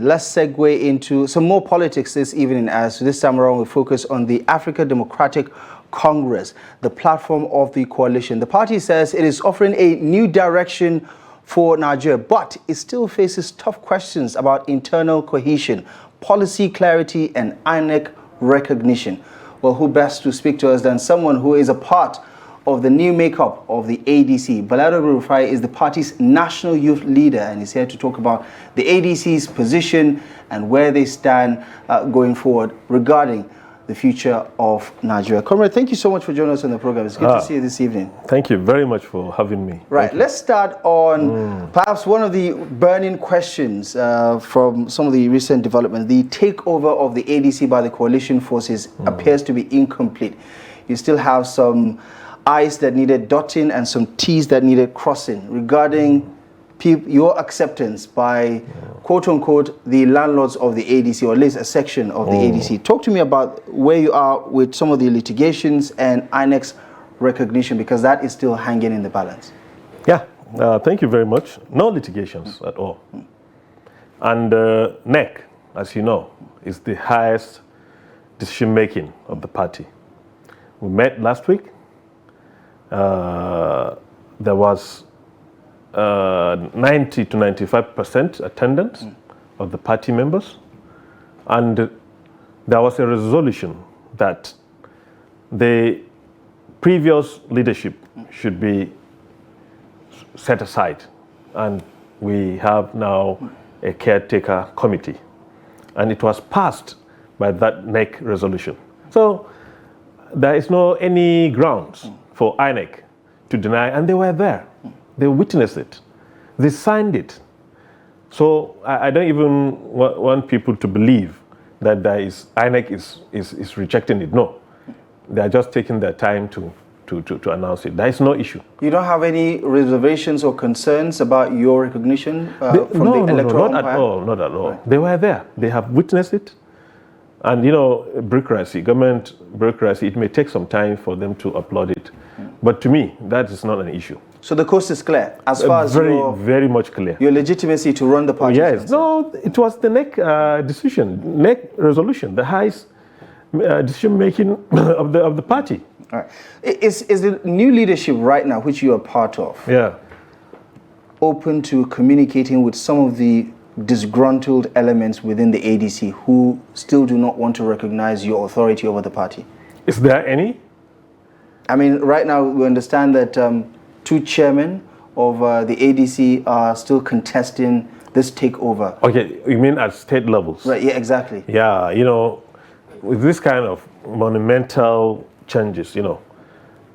Let's segue into some more politics this evening, as this time around we focus on the African Democratic Congress, the platform of the coalition. The party says it is offering a new direction for Nigeria, but it still faces tough questions about internal cohesion, policy clarity, and INX recognition. Well, who best to speak to us than someone who is a part of the new makeup of the ADC. Ballarabe Rufai is the party's national youth leader, and he's here to talk about the ADC's position and where they stand going forward regarding the future of Nigeria. Comrade, thank you so much for joining us on the program. It's good to see you this evening. Thank you very much for having me. Right, let's start on perhaps one of the burning questions from some of the recent developments. The takeover of the ADC by the coalition forces appears to be incomplete. You still have some I's that needed dotting and some T's that needed crossing regarding your acceptance by, quote unquote, the landlords of the ADC, or at least a section of the ADC. Talk to me about where you are with some of the litigations and INX recognition, because that is still hanging in the balance. Yeah, thank you very much. No litigations at all. And NEC, as you know, is the highest decision making of the party. We met last week. There was 90 to 95% attendance of the party members, and there was a resolution that the previous leadership should be set aside, and we have now a caretaker committee, and it was passed by that NEC resolution. So there is no any grounds for INEC to deny, and they were there. They witnessed it. They signed it. So I don't even want people to believe that there is INEC is rejecting it. No, they are just taking their time to announce it. There is no issue. You don't have any reservations or concerns about your recognition from the electoral not at all. Not at all. Right. They were there. They have witnessed it. And you know, bureaucracy, government bureaucracy, it may take some time for them to upload it. But to me, that is not an issue. So the coast is clear as far as very much clear. Your legitimacy to run the party. Yes, no, it was the NEC decision, NEC resolution, the highest decision making of the party. All right. Is the new leadership right now, which you are part of, open to communicating with some of the disgruntled elements within the ADC who still do not want to recognize your authority over the party? Is there any? I mean, right now we understand that two chairmen of the ADC are still contesting this takeover. Okay, you mean at state levels? Right, yeah, exactly. Yeah, you know, with this kind of monumental changes, you know,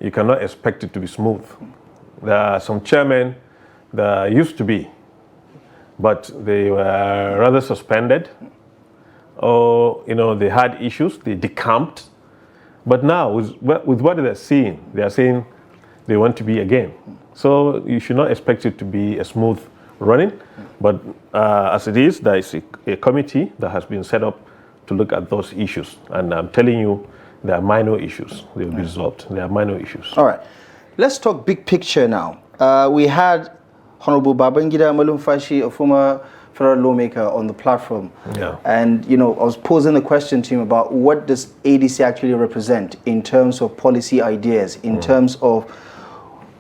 you cannot expect it to be smooth. There are some chairmen that used to be, but they were rather suspended, or, you know, they had issues, they decamped. But now, with what they're seeing, they are saying they want to be again. So you should not expect it to be a smooth running. But as it is, there is a committee that has been set up to look at those issues. And I'm telling you, they are minor issues. They will be resolved. They are minor issues. All right. Let's talk big picture now. We had Honorable Babangida Malumfashi, a former federal lawmaker, on the platform. Yeah. And, you know, I was posing the question to him about what does ADC actually represent in terms of policy ideas, in terms of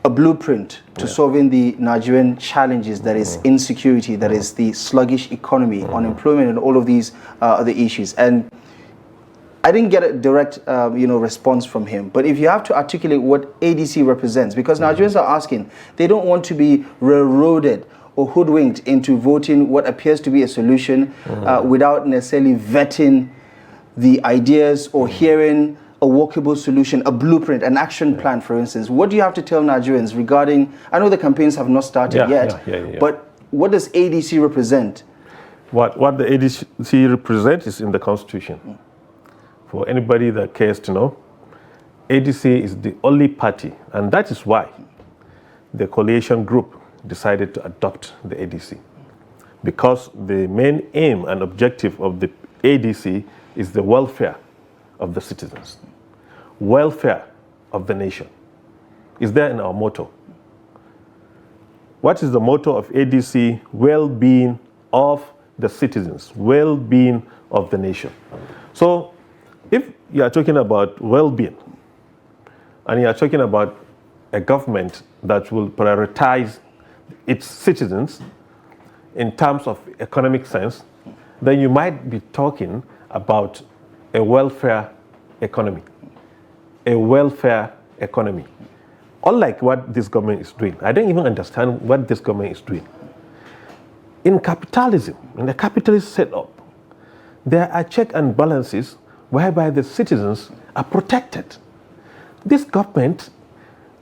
a blueprint to solving the Nigerian challenges, that is insecurity, that is the sluggish economy, unemployment, and all of these other issues. And I didn't get a direct, response from him. But if you have to articulate what ADC represents, because Nigerians are asking, they don't want to be railroaded or hoodwinked into voting what appears to be a solution without necessarily vetting the ideas or hearing a workable solution, a blueprint, an action plan, for instance. What do you have to tell Nigerians regarding, I know the campaigns have not started yet, but what does ADC represent? What the ADC represents is in the Constitution. For anybody that cares to know, ADC is the only party, and that is why the coalition group decided to adopt the ADC, because the main aim and objective of the ADC is the welfare of the citizens, welfare of the nation. Is there in our motto. What is the motto of ADC? Well-being of the citizens, well-being of the nation. So if you are talking about well-being, and you are talking about a government that will prioritize its citizens in terms of economic sense, then you might be talking about a welfare economy. A welfare economy. Unlike what this government is doing. I don't even understand what this government is doing. In capitalism, in the capitalist setup, there are checks and balances whereby the citizens are protected. This government,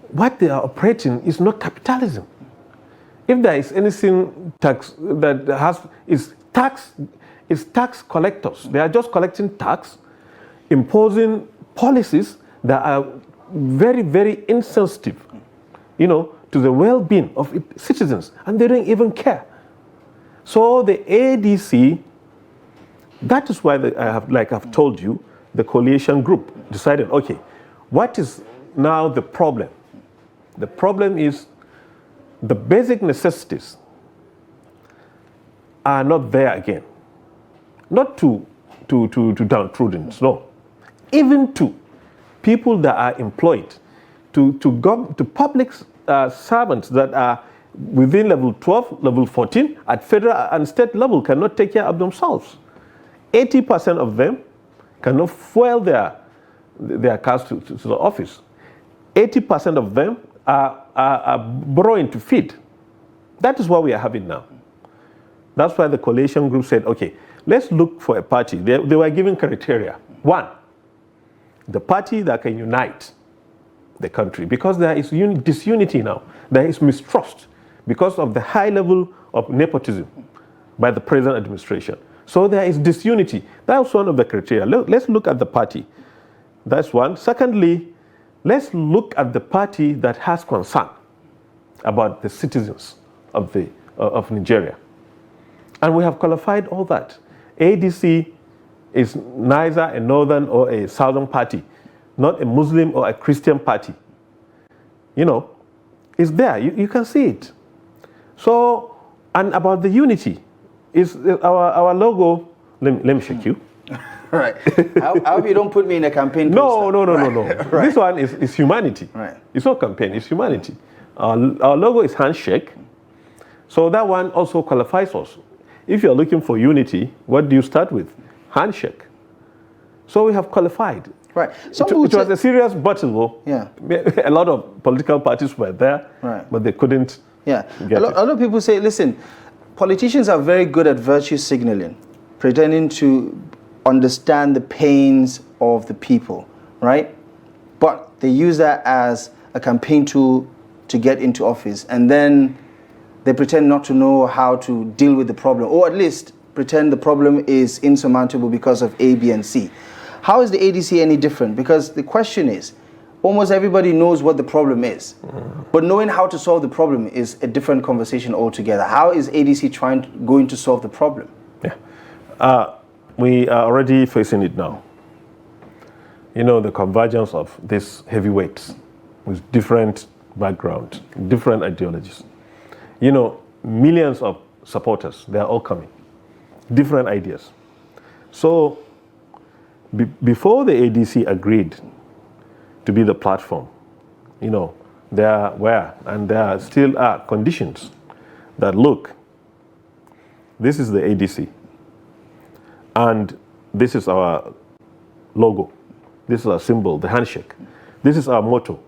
what they are operating is not capitalism. If there is anything tax that is tax collectors. They are just collecting tax, imposing policies that are very, very insensitive, to the well-being of its citizens, and they don't even care. So the ADC, that is why I've told you, the coalition group decided, okay, what is now the problem? The problem is the basic necessities are not there again. Not to downtrodden, no. Even to people that are employed, to public servants that are within level 12, level 14, at federal and state level cannot take care of themselves. 80% of them cannot fuel their cars to the office. 80% of them are borrowing to feed. That is what we are having now. That's why the coalition group said, okay, let's look for a party. They were given criteria. One, the party that can unite the country, because there is disunity now. There is mistrust because of the high level of nepotism by the present administration. So there is disunity. That's one of the criteria. Let's look at the party. That's one. Secondly, let's look at the party that has concern about the citizens of Nigeria. And we have qualified all that. ADC is neither a northern or a southern party, not a Muslim or a Christian party. It's there. You can see it. So, and about the unity, is our logo. Let me shake you. Right. I hope you don't put me in a campaign. No. Right. This one is humanity. Right. It's not campaign, it's humanity. Our logo is handshake. So that one also qualifies us. If you're looking for unity, what do you start with? Handshake. So we have qualified. Right. It was a serious battle. Yeah. A lot of political parties were there, right, but they couldn't. Yeah. A lot of people say, listen, politicians are very good at virtue signaling, pretending to understand the pains of the people, right? But they use that as a campaign tool to get into office, and then they pretend not to know how to deal with the problem, or at least pretend the problem is insurmountable because of A, B, and C. How is the ADC any different? Because the question is, almost everybody knows what the problem is, but knowing how to solve the problem is a different conversation altogether. How is ADC going to solve the problem? Yeah. We are already facing it now. The convergence of these heavyweights with different backgrounds, different ideologies. Millions of supporters, they are all coming. Different ideas. So, before the ADC agreed to be the platform, there were, and there still are conditions that, look, this is the ADC. And this is our logo. This is our symbol, the handshake. This is our motto,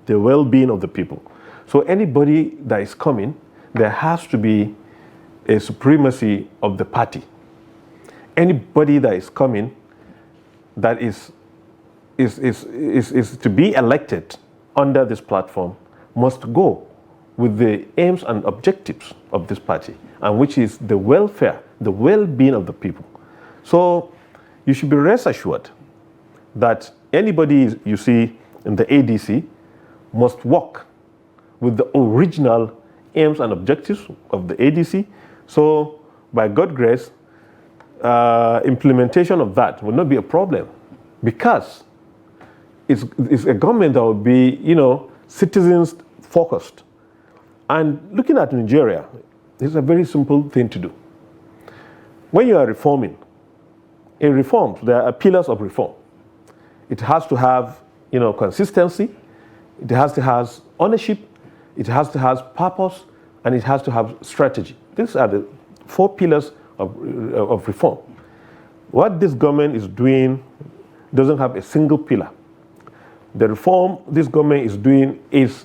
the well-being of the people. So anybody that is coming, there has to be a supremacy of the party. Anybody that is coming that is to be elected under this platform must go with the aims and objectives of this party, and which is the welfare, the well-being of the people. So you should be rest assured that anybody you see in the ADC must work with the original aims and objectives of the ADC. So by God's grace, implementation of that will not be a problem, because it's a government that will be, citizens focused. And looking at Nigeria, it's a very simple thing to do. when you are reforming, in reforms, there are pillars of reform. It has to have, consistency. It has to have ownership. It has to have purpose, and it has to have strategy. These are the 4 pillars of reform. What this government is doing doesn't have a single pillar. The reform this government is doing is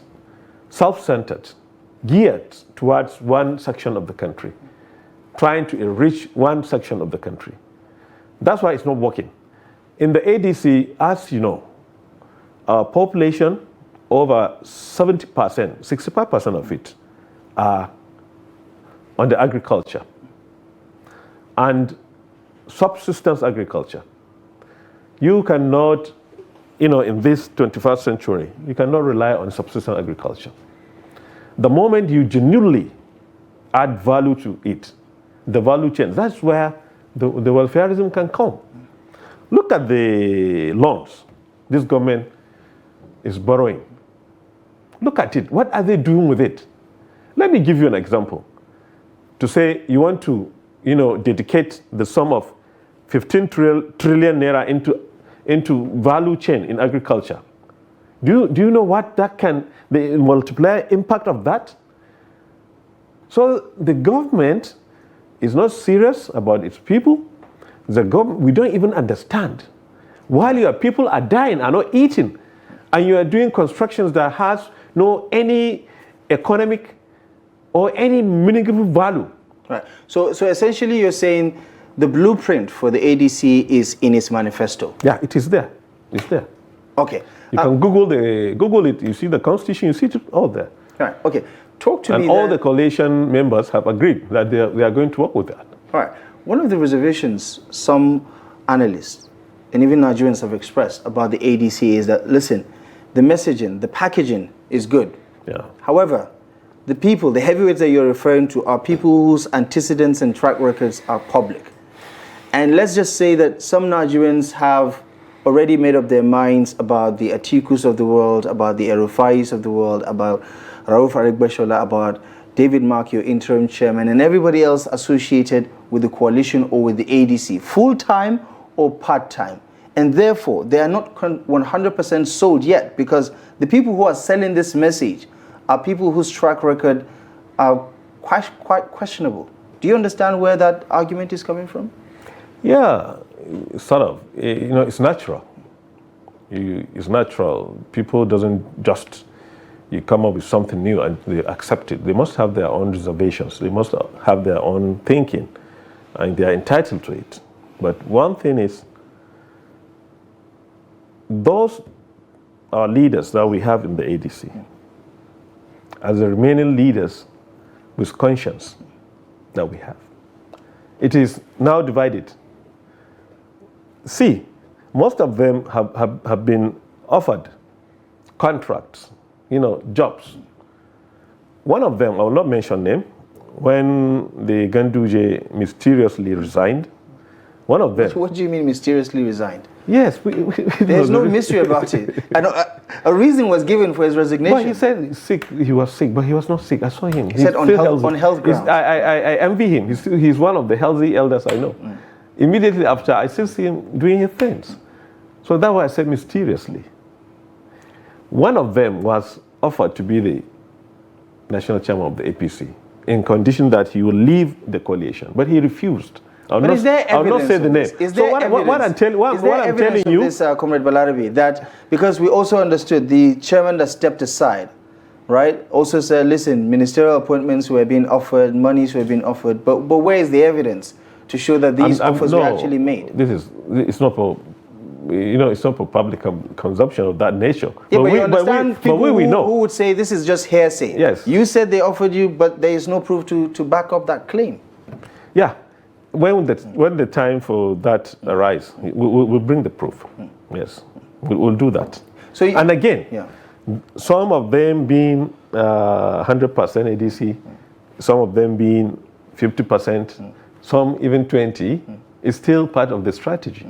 self-centered, geared towards one section of the country, trying to enrich one section of the country. That's why it's not working. In the ADC, as you know, our population, over 70%, 65% of it are on the agriculture and subsistence agriculture. You cannot, in this 21st century, you cannot rely on subsistence agriculture. The moment you genuinely add value to it, the value chain, that's where the welfareism can come. Look at the loans this government is borrowing. Look at it. What are they doing with it? Let me give you an example. To say you want to, dedicate the sum of 15 trillion naira into value chain in agriculture. Do you know what that can, the multiplier impact of that? So the government is not serious about its people. The government, we don't even understand. While your people are dying, are not eating, and you are doing constructions that has no any economic or any meaningful value. Right. So essentially you're saying the blueprint for the ADC is in its manifesto. Yeah, it is there. It's there. Okay. You can Google it. You see the constitution. You see it all there. Right. Okay. Talk to me. And all the coalition members have agreed that they are going to work with that. All right. One of the reservations some analysts and even Nigerians have expressed about the ADC is that, listen, the messaging, the packaging is good. Yeah. However, the people, the heavyweights that you're referring to are people whose antecedents and track records are public. And let's just say that some Nigerians have already made up their minds about the Atikus of the world, about the Rufais of the world, about Rufai, about David Mark, your interim chairman, and everybody else associated with the coalition or with the ADC, full-time or part-time. And therefore, they are not 100% sold yet, because the people who are selling this message are people whose track record are quite questionable. Do you understand where that argument is coming from? Yeah, sort of. It's natural. It's natural. People doesn't just, you come up with something new and they accept it. They must have their own reservations. They must have their own thinking, and they are entitled to it. But one thing is, those are leaders that we have in the ADC, as the remaining leaders with conscience that we have. It is now divided. See, most of them have been offered contracts, jobs. One of them, I will not mention name, when the Ganduje mysteriously resigned, one of them... What do you mean mysteriously resigned? Yes. There's no mystery about it. I know, a reason was given for his resignation. Well, he said he was sick, but he was not sick. I saw him. He said on health grounds. I envy him. He's one of the healthy elders I know. Immediately after, I still see him doing his things. So that's why I said mysteriously. One of them was offered to be the national chairman of the APC, in condition that he will leave the coalition, but he refused. I'll not say the name. Is there evidence of this, Comrade Ballarabe, that because we also understood the chairman that stepped aside, right, also said, listen, ministerial appointments were being offered, monies were being offered, but where is the evidence to show that these offers were actually made? It's not for, it's not for public consumption of that nature. Yeah, but you understand people who would say this is just hearsay. Yes. You said they offered you, but there is no proof to back up that claim. Yeah. When the time for that arises, we'll bring the proof. Yes, we'll do that. So and again, some of them being 100% ADC, some of them being 50%, some even 20, is still part of the strategy.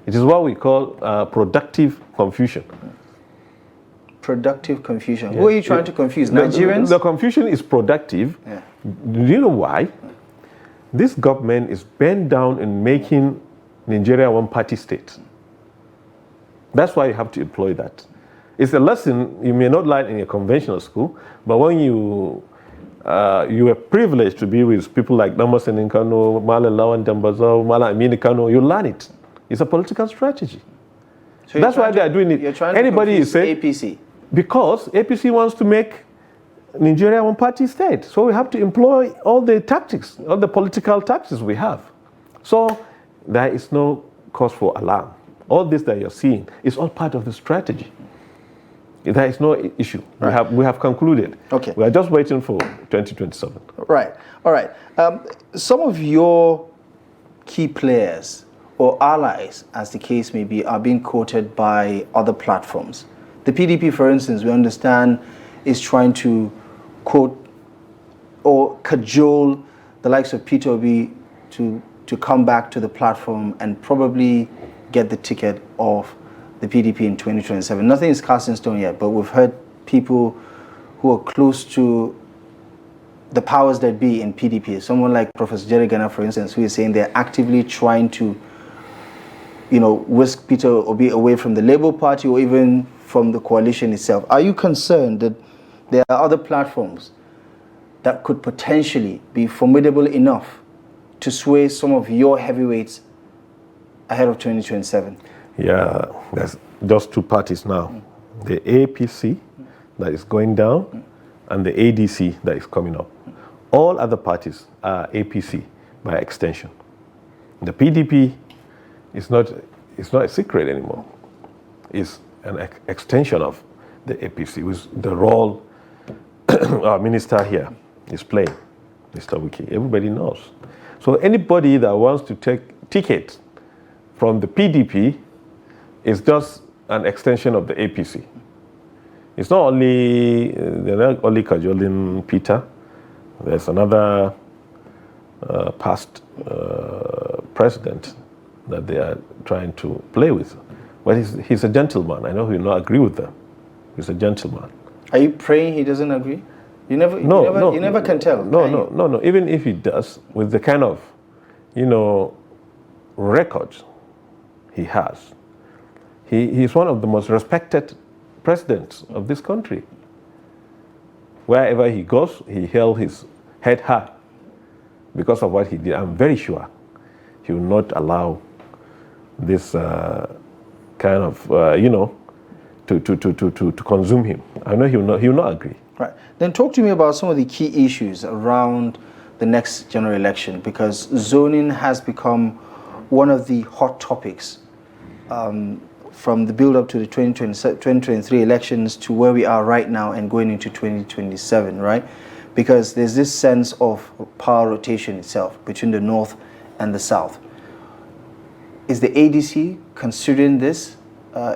It is what we call productive confusion. Productive confusion. Who are you trying to confuse? Nigerians? The confusion is productive. Yeah. Do you know why? this government is bent down in making Nigeria one-party state. That's why you have to employ that. It's a lesson you may not learn in a conventional school, but when you are privileged to be with people like Namasen Nkano, Mala Lawan Dambazo, Mala Amini Kano, you learn it. It's a political strategy. So that's why they are doing it. You're trying Anybody to is saying APC. Because APC wants to make Nigeria one-party state. So we have to employ all the tactics, all the political tactics we have. So there is no cause for alarm. All this that you're seeing is all part of the strategy. There is no issue. Right. We have concluded. Okay. We are just waiting for 2027. Right. All right. Some of your key players or allies, as the case may be, are being quoted by other platforms. The PDP, for instance, we understand is trying to quote or cajole the likes of Peter Obi to come back to the platform and probably get the ticket of the PDP in 2027. Nothing is cast in stone yet, but we've heard people who are close to the powers that be in PDP, someone like Professor Jerry Gana, for instance, who is saying they're actively trying to, whisk Peter Obi away from the Labour Party or even from the coalition itself. Are you concerned that there are other platforms that could potentially be formidable enough to sway some of your heavyweights ahead of 2027? Yeah, there's just two parties now. The APC that is going down and the ADC that is coming up. All other parties are APC by extension. The PDP is not a secret anymore. It's an extension of the APC, with the role our minister here is playing, Mr. Wiki. Everybody knows. So anybody that wants to take ticket from the PDP is just an extension of the APC. It's not only, they're not only cajoling Peter. There's another past president that they are trying to play with. But he's a gentleman. I know he will not agree with them. He's a gentleman. Are you praying he doesn't agree? You never can tell. No. Even if he does, with the kind of, record he has, he's one of the most respected presidents of this country. Wherever he goes, he held his head high because of what he did. I'm very sure he will not allow this kind of, to consume him. I know he will not agree. Right. Then talk to me about some of the key issues around the next general election, because zoning has become one of the hot topics from the build-up to the 2023 elections to where we are right now and going into 2027, right? Because there's this sense of power rotation itself between the North and the South. Is the ADC considering this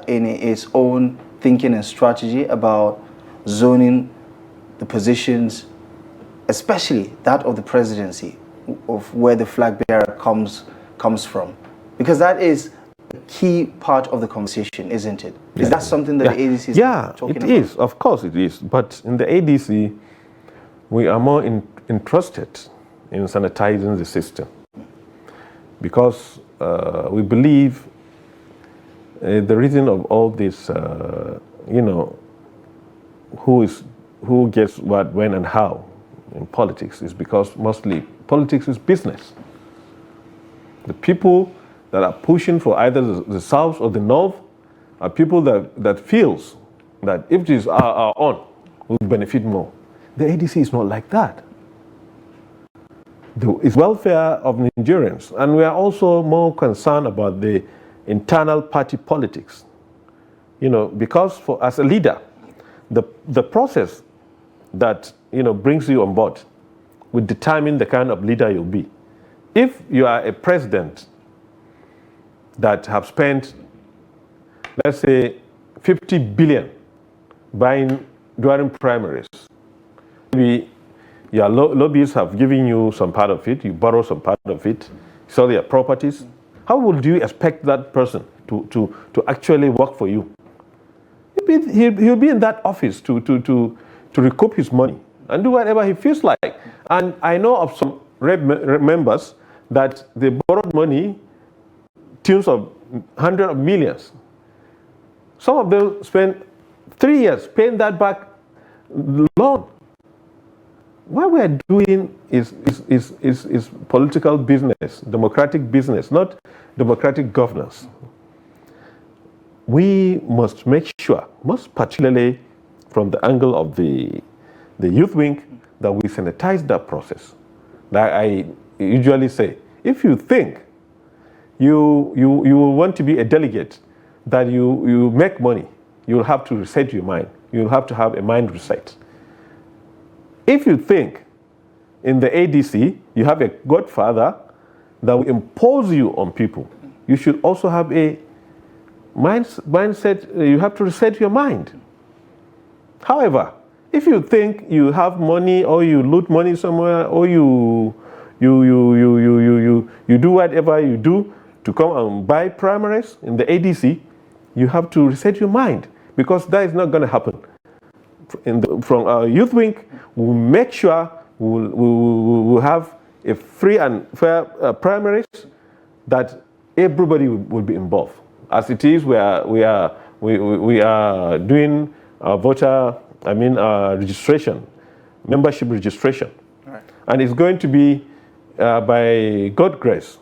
in its own thinking and strategy about zoning the positions, especially that of the presidency, of where the flag bearer comes from? Because that is a key part of the conversation, isn't it? Is that something that the ADC is talking about? Yeah, it is. Of course it is. But in the ADC, we are more interested in sanitizing the system, because we believe the reason of all this, who gets what, when, and how in politics is because mostly politics is business. The people that are pushing for either the South or the North are people that feels that if these are on, will benefit more. The ADC is not like that. It's welfare of Nigerians, and we are also more concerned about the internal party politics. Because as a leader, the process that brings you on board will determine the kind of leader you'll be. If you are a president that have spent, let's say, 50 billion during primaries, maybe your lobbyists have given you some part of it, you borrow some part of it, sell your properties. How would you expect that person to actually work for you? He'll be in that office to recoup his money and do whatever he feels like. And I know of some members that they borrowed money, tunes of hundreds of millions. Some of them spent 3 years paying that back loan. What we're doing is political business, democratic business, not democratic governance. We must make sure, most particularly from the angle of the youth wing, that we sanitize that process. Like I usually say, if you think you want to be a delegate, that you make money, you'll have to reset your mind. You'll have to have a mind reset. If you think in the ADC you have a godfather that will impose you on people, you should also have a mindset. You have to reset your mind. However, if you think you have money, or you loot money somewhere, or you do whatever you do to come and buy primaries in the ADC, you have to reset your mind, because that is not going to happen. From our youth wing, we'll make sure we'll have a free and fair primaries that everybody will be involved. As it is, we are doing registration, membership registration, right. And it's going to be by God's grace,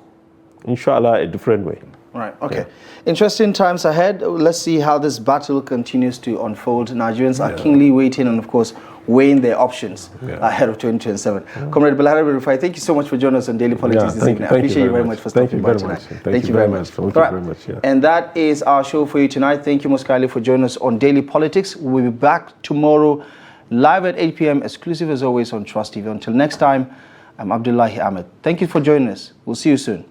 inshallah, a different way. Right, okay. Yeah. Interesting times ahead. Let's see how this battle continues to unfold. Nigerians are keenly waiting and, of course, weighing their options ahead of 2027. Comrade Ballarabe, Rufai, thank you so much for joining us on Daily Politics this evening. I appreciate you very much for stopping by tonight. Thank you very much. Thank you very much. And that is our show for you tonight. Thank you most kindly for joining us on Daily Politics. We'll be back tomorrow live at 8 p.m. exclusive as always on Trust TV. Until next time, I'm Abdullahi Ahmed. Thank you for joining us. We'll see you soon.